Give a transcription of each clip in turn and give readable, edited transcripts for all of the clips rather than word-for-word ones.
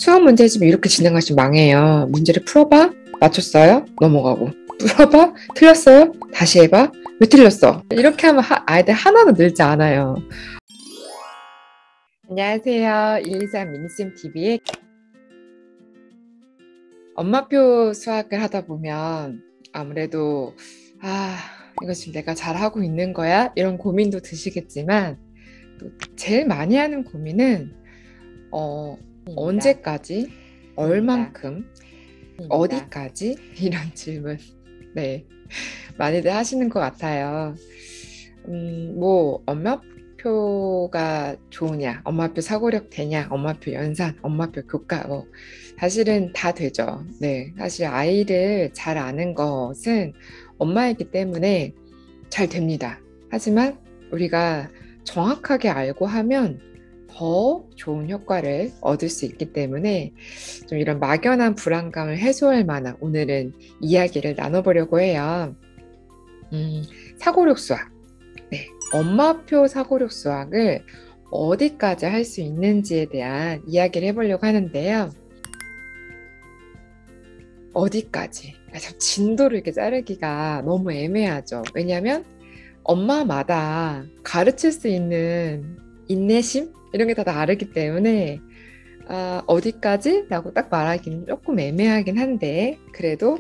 수학 문제집을 이렇게 진행하시면 망해요. 문제를 풀어봐? 맞췄어요? 넘어가고. 풀어봐? 틀렸어요? 다시 해봐? 왜 틀렸어? 이렇게 하면 아이들 하나도 늘지 않아요. 안녕하세요. 123 미니쌤 TV의 엄마표 수학을 하다 보면 아무래도 이거 지금 내가 잘하고 있는 거야? 이런 고민도 드시겠지만 또 제일 많이 하는 고민은 언제까지? 얼만큼? 어디까지? 이런 질문. 네. 많이들 하시는 것 같아요. 엄마표가 좋으냐, 엄마표 사고력 되냐, 엄마표 연산, 엄마표 교과, 사실은 다 되죠. 네. 사실 아이를 잘 아는 것은 엄마이기 때문에 잘 됩니다. 하지만 우리가 정확하게 알고 하면 더 좋은 효과를 얻을 수 있기 때문에 좀 이런 막연한 불안감을 해소할 만한 오늘은 이야기를 나눠보려고 해요. 사고력 수학. 네. 엄마표 사고력 수학을 어디까지 할 수 있는지에 대한 이야기를 해보려고 하는데요. 어디까지? 진도를 이렇게 자르기가 너무 애매하죠. 왜냐하면 엄마마다 가르칠 수 있는 인내심? 이런 게 다 다르기 때문에 어디까지? 라고 딱 말하기는 조금 애매하긴 한데 그래도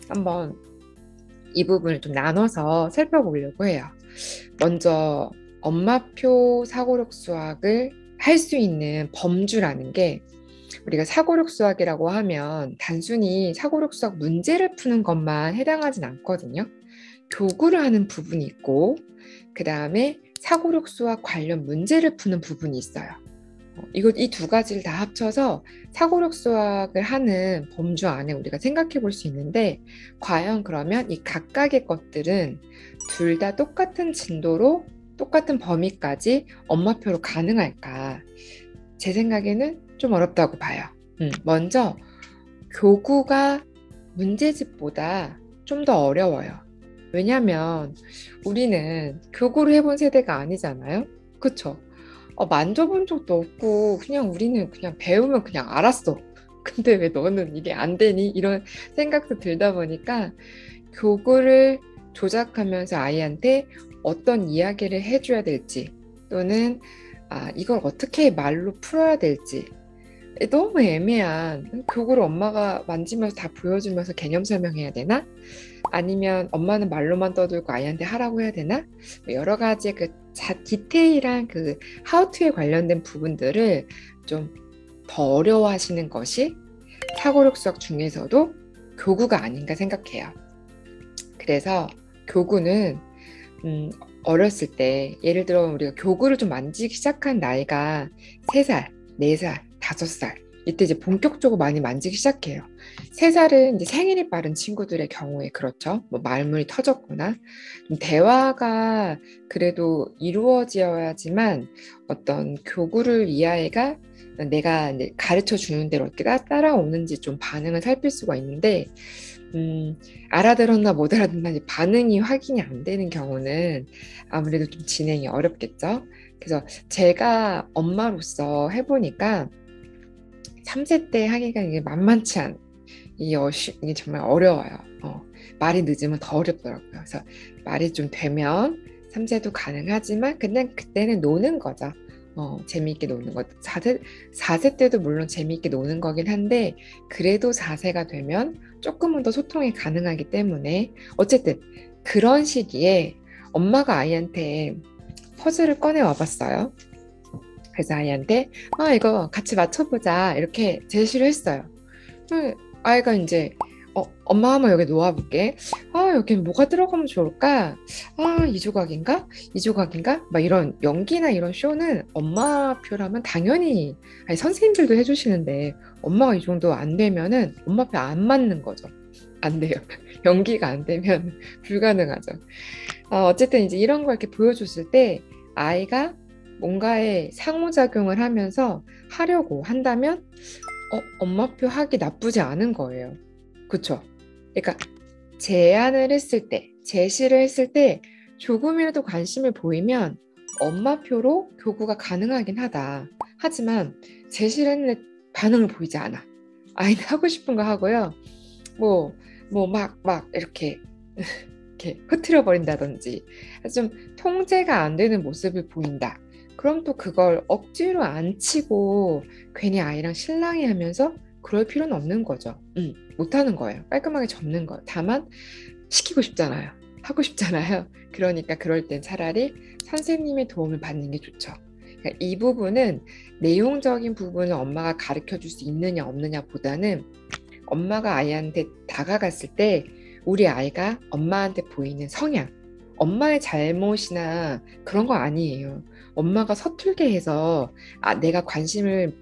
한번 이 부분을 좀 나눠서 살펴보려고 해요. 먼저 엄마표 사고력 수학을 할 수 있는 범주라는 게 우리가 사고력 수학이라고 하면 단순히 사고력 수학 문제를 푸는 것만 해당하진 않거든요. 교구를 하는 부분이 있고 그 다음에 사고력 수학 관련 문제를 푸는 부분이 있어요. 이 두 가지를 다 합쳐서 사고력 수학을 하는 범주 안에 우리가 생각해 볼 수 있는데 과연 그러면 이 각각의 것들은 둘 다 똑같은 진도로 똑같은 범위까지 엄마표로 가능할까? 제 생각에는 좀 어렵다고 봐요. 먼저 교구가 문제집보다 좀 더 어려워요. 왜냐하면 우리는 교구를 해본 세대가 아니잖아요. 그쵸? 만져본 적도 없고 그냥 우리는 그냥 배우면 그냥 알았어. 근데 왜 너는 이게 안 되니? 이런 생각도 들다 보니까 교구를 조작하면서 아이한테 어떤 이야기를 해줘야 될지 또는 이걸 어떻게 말로 풀어야 될지 너무 애매한 교구를 엄마가 만지면서 다 보여주면서 개념 설명해야 되나? 아니면 엄마는 말로만 떠들고 아이한테 하라고 해야 되나? 여러 가지 디테일한 how to에 관련된 부분들을 좀 더 어려워하시는 것이 사고력 수학 중에서도 교구가 아닌가 생각해요. 그래서 교구는 어렸을 때 예를 들어 우리가 교구를 좀 만지기 시작한 나이가 3살, 4살, 5살 이때 이제 본격적으로 많이 만지기 시작해요. 3살은 이제 생일이 빠른 친구들의 경우에 그렇죠. 말문이 터졌거나 대화가 그래도 이루어져야지만 어떤 교구를 이 아이가 내가 이제 가르쳐 주는 대로 어떻게 따라오는지 좀 반응을 살필 수가 있는데 알아들었나 못 알아듣나 반응이 확인이 안 되는 경우는 아무래도 좀 진행이 어렵겠죠. 그래서 제가 엄마로서 해보니까 3세 때 하기가 이게 만만치 않, 이게 정말 어려워요. 말이 늦으면 더 어렵더라고요. 그래서 말이 좀 되면 3세도 가능하지만 근데 그때는 노는 거죠. 재미있게 노는 거. 4세 때도 물론 재미있게 노는 거긴 한데 그래도 4세가 되면 조금은 더 소통이 가능하기 때문에 어쨌든 그런 시기에 엄마가 아이한테 퍼즐을 꺼내 와봤어요. 그래서 아이한테 이거 같이 맞춰보자 이렇게 제시를 했어요. 아이가 이제 엄마 한번 여기 놓아볼게. 여기 뭐가 들어가면 좋을까? 이 조각인가? 이 조각인가? 막 이런 연기나 이런 쇼는 엄마표라면 당연히 아니 선생님들도 해주시는데 엄마가 이 정도 안 되면은 엄마표 안 맞는 거죠. 안 돼요. 연기가 안 되면 불가능하죠. 어쨌든 이제 이런 걸 이렇게 보여줬을 때 아이가 뭔가에 상호작용을 하면서 하려고 한다면 엄마표 하기 나쁘지 않은 거예요. 그쵸? 그러니까 제안을 했을 때, 제시를 했을 때 조금이라도 관심을 보이면 엄마표로 교구가 가능하긴 하다. 하지만 제시를 했는데 반응을 보이지 않아. 아이는 하고 싶은 거 하고요. 막 이렇게 이렇게 흐트려 버린다든지 좀 통제가 안 되는 모습을 보인다. 그럼 또 그걸 억지로 안 치고 괜히 아이랑 실랑이 하면서 그럴 필요는 없는 거죠. 못하는 거예요. 깔끔하게 접는 거예요. 다만 시키고 싶잖아요. 하고 싶잖아요. 그러니까 그럴 땐 차라리 선생님의 도움을 받는 게 좋죠. 그러니까 이 부분은 내용적인 부분을 엄마가 가르쳐 줄 수 있느냐 없느냐 보다는 엄마가 아이한테 다가갔을 때 우리 아이가 엄마한테 보이는 성향, 엄마의 잘못이나 그런 거 아니에요. 엄마가 서툴게 해서 내가 관심을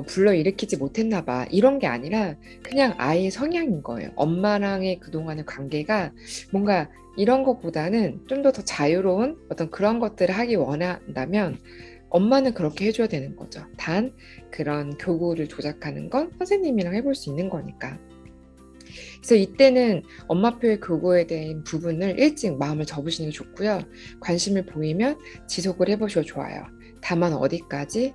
불러일으키지 못했나 봐. 이런 게 아니라 그냥 아이의 성향인 거예요. 엄마랑의 그동안의 관계가 뭔가 이런 것보다는 좀 더 자유로운 어떤 그런 것들을 하기 원한다면 엄마는 그렇게 해줘야 되는 거죠. 단 그런 교구를 조작하는 건 선생님이랑 해볼 수 있는 거니까. 그래서 이때는 엄마표의 교구에 대한 부분을 일찍 마음을 접으시는 게 좋고요. 관심을 보이면 지속을 해보셔도 좋아요. 다만 어디까지?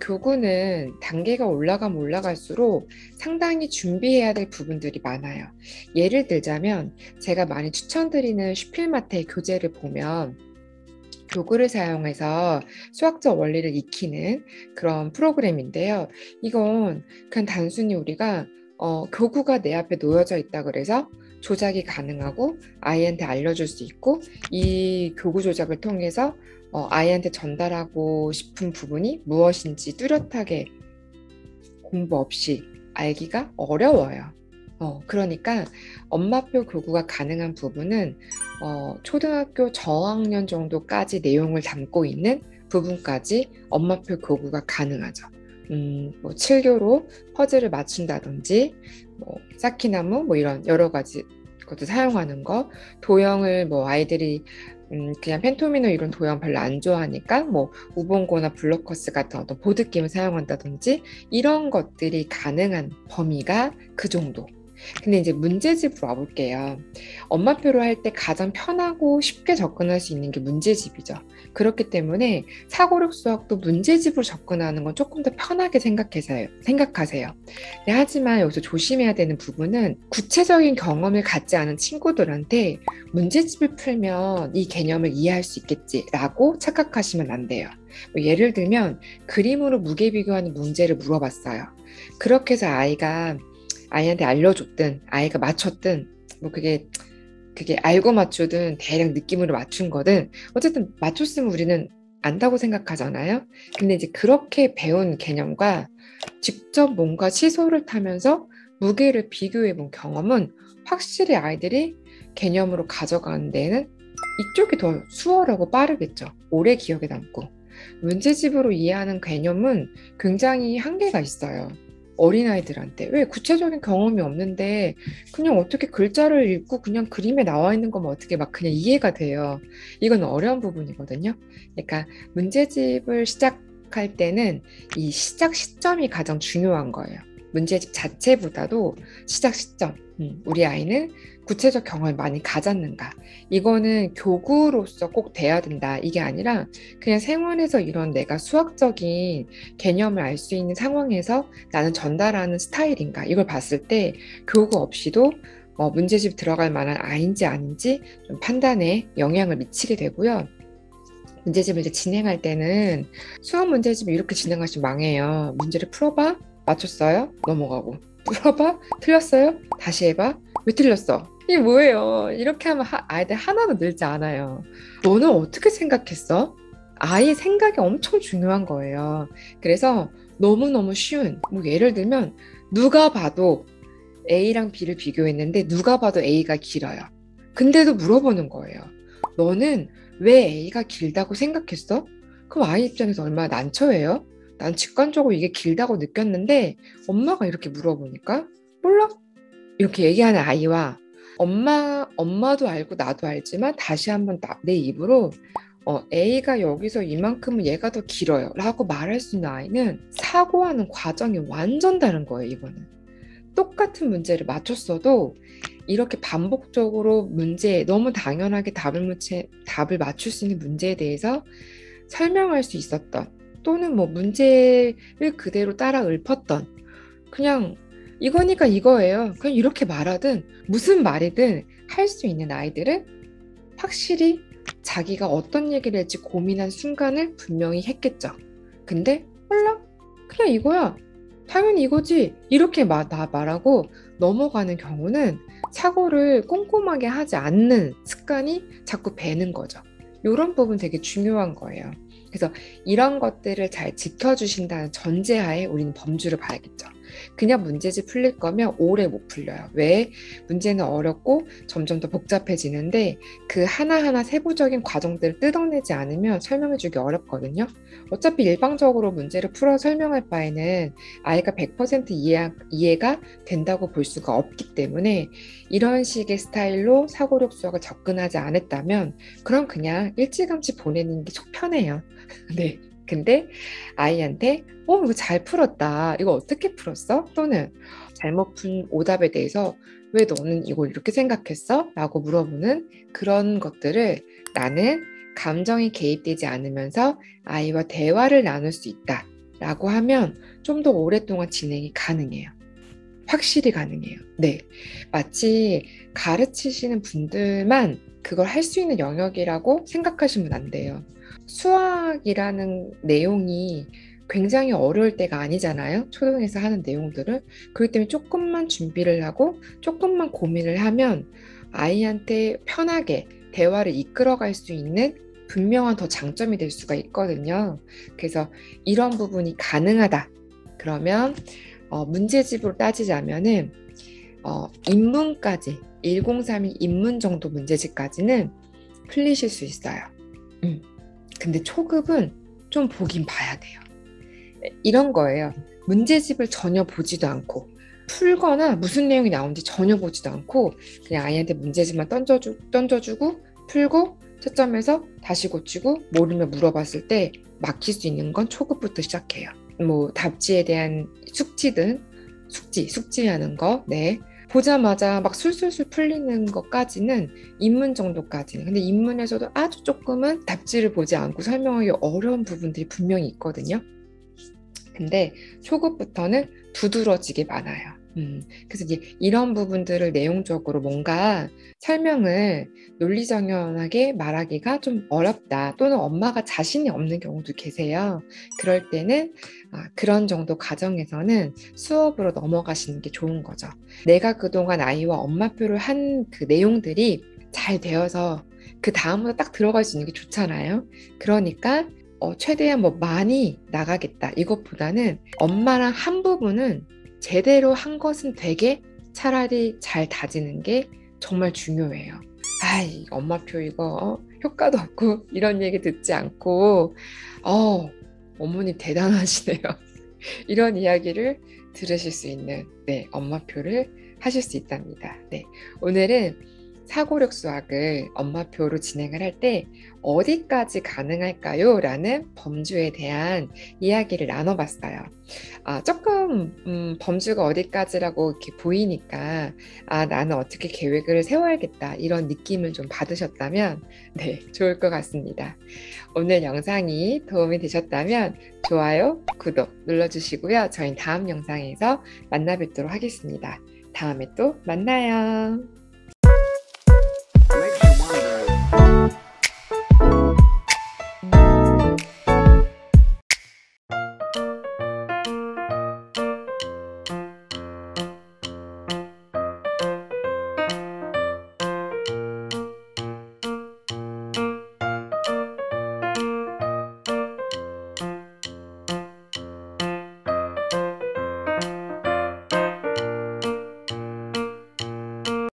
교구는 단계가 올라가면 올라갈수록 상당히 준비해야 될 부분들이 많아요. 예를 들자면 제가 많이 추천드리는 슈필마테의 교재를 보면 교구를 사용해서 수학적 원리를 익히는 그런 프로그램인데요. 이건 그냥 단순히 우리가 교구가 내 앞에 놓여져 있다 그래서 조작이 가능하고 아이한테 알려줄 수 있고 이 교구 조작을 통해서 아이한테 전달하고 싶은 부분이 무엇인지 뚜렷하게 공부 없이 알기가 어려워요. 그러니까 엄마표 교구가 가능한 부분은 초등학교 저학년 정도까지 내용을 담고 있는 부분까지 엄마표 교구가 가능하죠. 7교로 퍼즐을 맞춘다든지 쌓기나무 이런 여러 가지 것도 사용하는 거, 도형을 아이들이 그냥 펜토미노 이런 도형 별로 안 좋아하니까 우봉고나 블로커스 같은 어떤 보드게임을 사용한다든지 이런 것들이 가능한 범위가 그 정도. 근데 이제 문제집으로 와볼게요. 엄마표로 할 때 가장 편하고 쉽게 접근할 수 있는 게 문제집이죠. 그렇기 때문에 사고력 수학도 문제집으로 접근하는 건 조금 더 편하게 생각하세요. 네, 하지만 여기서 조심해야 되는 부분은 구체적인 경험을 갖지 않은 친구들한테 문제집을 풀면 이 개념을 이해할 수 있겠지라고 착각하시면 안 돼요. 예를 들면 그림으로 무게 비교하는 문제를 물어봤어요. 그렇게 해서 아이한테 알려줬든 아이가 맞췄든 그게 알고 맞추든 대략 느낌으로 맞춘 거든 어쨌든 맞췄으면 우리는 안다고 생각하잖아요. 근데 이제 그렇게 배운 개념과 직접 뭔가 시소를 타면서 무게를 비교해 본 경험은 확실히 아이들이 개념으로 가져가는 데는 이쪽이 더 수월하고 빠르겠죠. 오래 기억에 남고. 문제집으로 이해하는 개념은 굉장히 한계가 있어요. 어린아이들한테. 왜 구체적인 경험이 없는데 그냥 어떻게 글자를 읽고 그냥 그림에 나와 있는 거면 어떻게 막 그냥 이해가 돼요. 이건 어려운 부분이거든요. 그러니까 문제집을 시작할 때는 이 시작 시점이 가장 중요한 거예요. 문제집 자체보다도 시작 시점. 우리 아이는 구체적 경험을 많이 가졌는가. 이거는 교구로서 꼭 돼야 된다. 이게 아니라 그냥 생활에서 이런 내가 수학적인 개념을 알 수 있는 상황에서 나는 전달하는 스타일인가. 이걸 봤을 때 교구 없이도 문제집 들어갈 만한 아이인지 아닌지 좀 판단에 영향을 미치게 되고요. 문제집을 이제 진행할 때는 수학 문제집을 이렇게 진행하시면 망해요. 문제를 풀어봐. 맞췄어요? 넘어가고. 풀어봐? 틀렸어요? 다시 해봐? 왜 틀렸어? 이게 뭐예요? 이렇게 하면 아이들 하나도 늘지 않아요. 너는 어떻게 생각했어? 아이의 생각이 엄청 중요한 거예요. 그래서 너무너무 쉬운, 예를 들면 누가 봐도 A랑 B를 비교했는데 누가 봐도 A가 길어요. 근데도 물어보는 거예요. 너는 왜 A가 길다고 생각했어? 그럼 아이 입장에서 얼마나 난처해요? 난 직관적으로 이게 길다고 느꼈는데 엄마가 이렇게 물어보니까 몰라? 이렇게 얘기하는 아이와 엄마도 알고 나도 알지만 다시 한번 내 입으로 A가 여기서 이만큼은 얘가 더 길어요 라고 말할 수 있는 아이는 사고하는 과정이 완전 다른 거예요. 이거는 똑같은 문제를 맞췄어도 이렇게 반복적으로 문제에 너무 당연하게 답을 맞출 수 있는 문제에 대해서 설명할 수 있었던 또는 뭐 문제를 그대로 따라 읊었던 그냥 이거니까 이거예요. 그냥 이렇게 말하든 무슨 말이든 할 수 있는 아이들은 확실히 자기가 어떤 얘기를 할지 고민한 순간을 분명히 했겠죠. 근데 몰라 그냥 이거야 당연히 이거지 이렇게 나 말하고 넘어가는 경우는 사고를 꼼꼼하게 하지 않는 습관이 자꾸 배는 거죠. 이런 부분 되게 중요한 거예요. 그래서 이런 것들을 잘 지켜주신다는 전제하에 우리는 범주를 봐야겠죠. 그냥 문제집 풀릴 거면 오래 못 풀려요. 왜? 문제는 어렵고 점점 더 복잡해지는데 그 하나하나 세부적인 과정들을 뜯어내지 않으면 설명해주기 어렵거든요. 어차피 일방적으로 문제를 풀어 설명할 바에는 아이가 100% 이해가 된다고 볼 수가 없기 때문에 이런 식의 스타일로 사고력 수학을 접근하지 않았다면 그럼 그냥 일찌감치 보내는 게 속 편해요. 네. 근데 아이한테 이거 잘 풀었다. 이거 어떻게 풀었어? 또는 잘못 푼 오답에 대해서 왜 너는 이걸 이렇게 생각했어? 라고 물어보는 그런 것들을 나는 감정이 개입되지 않으면서 아이와 대화를 나눌 수 있다. 라고 하면 좀 더 오랫동안 진행이 가능해요. 확실히 가능해요. 네. 마치 가르치시는 분들만 그걸 할 수 있는 영역이라고 생각하시면 안 돼요. 수학이라는 내용이 굉장히 어려울 때가 아니잖아요. 초등에서 하는 내용들은. 그렇기 때문에 조금만 준비를 하고 조금만 고민을 하면 아이한테 편하게 대화를 이끌어갈 수 있는 분명한 더 장점이 될 수가 있거든요. 그래서 이런 부분이 가능하다. 그러면 문제집으로 따지자면은 인문까지 1032 인문 정도 문제집까지는 풀리실 수 있어요. 근데 초급은 좀 보긴 봐야 돼요. 이런 거예요. 문제집을 전혀 보지도 않고 풀거나 무슨 내용이 나오는지 전혀 보지도 않고 그냥 아이한테 문제집만 던져주고 풀고 채점해서 다시 고치고 모르면 물어봤을 때 막힐 수 있는 건 초급부터 시작해요. 뭐 답지에 대한 숙지든 숙지하는 거, 네. 보자마자 막 술술술 풀리는 것까지는 인문 정도까지는. 근데 인문에서도 아주 조금은 답지를 보지 않고 설명하기 어려운 부분들이 분명히 있거든요. 근데 초급부터는 두드러지게 많아요. 그래서 이제 이런 부분들을 내용적으로 뭔가 설명을 논리정연하게 말하기가 좀 어렵다. 또는 엄마가 자신이 없는 경우도 계세요. 그럴 때는 그런 정도 과정에서는 수업으로 넘어가시는 게 좋은 거죠. 내가 그동안 아이와 엄마표를 한 그 내용들이 잘 되어서 그 다음으로 딱 들어갈 수 있는 게 좋잖아요. 그러니까 최대한 뭐 많이 나가겠다. 이것보다는 엄마랑 한 부분은 제대로 한 것은 되게 차라리 잘 다지는 게 정말 중요해요. 아이, 엄마표 이거 효과도 없고 이런 얘기 듣지 않고 어머니 대단하시네요. 이런 이야기를 들으실 수 있는 네, 엄마표를 하실 수 있답니다. 네, 오늘은 사고력 수학을 엄마표로 진행을 할 때 어디까지 가능할까요? 라는 범주에 대한 이야기를 나눠봤어요. 조금 범주가 어디까지라고 이렇게 보이니까 나는 어떻게 계획을 세워야겠다 이런 느낌을 좀 받으셨다면 네, 좋을 것 같습니다. 오늘 영상이 도움이 되셨다면 좋아요, 구독 눌러주시고요. 저희 다음 영상에서 만나 뵙도록 하겠습니다. 다음에 또 만나요.